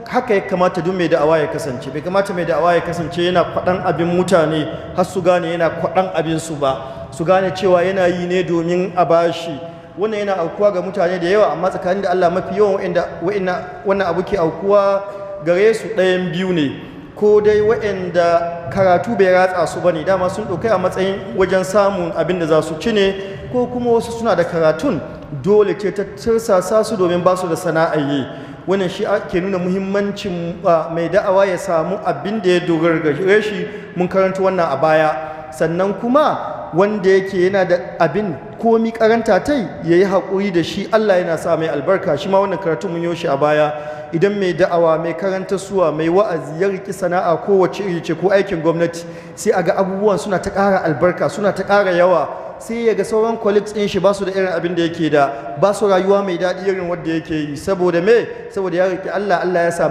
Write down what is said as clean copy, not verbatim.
haka ya kamata duk mai da'awa ya kasance. Bai kamata mai da'awa ya kasance yana kwaɗan abin mutane har su gane yana kwaɗan abin su ba, su gane cewa yana yi ne domin a bashi. Wannan yana aukuwa ga mutane da yawa, amma tsakanin da Allah mafi yawan wannan abu ke aukuwa gare su ɗayan biyu ne, ko dai waɗanda karatu bai ratsa su bane, dama sun ɗaukai a matsayin wajen samun abin da za su ci ne, ko kuma wasu suna da karatun dole ce ta tirsasa su domin ba su da sana'a yi. Wannan shi ke nuna muhimmancin mai da'awa ya samu abin da ya dogara gare shi. Mun karanta wannan a baya. Sannan kuma wanda yake yana da abin komi karanta tai ya yi haƙuri da shi, Allah yana sa mai albarka. Shi ma wannan karatu mun yi shi a baya. Idan mai da'awa, mai karanta suwa, mai wa'azi ya riki sana'a kowace iri ce ko aikin gwamnati, sai a ga abubuwan suna ta ƙara albarka, suna ta ƙara yawa. Sai ya ga sauran colleagues ɗin shi ba su da irin abin da yake da, ba su rayuwa mai daɗi irin wanda yake yi. Saboda me? Saboda ya riƙe Allah, Allah ya sa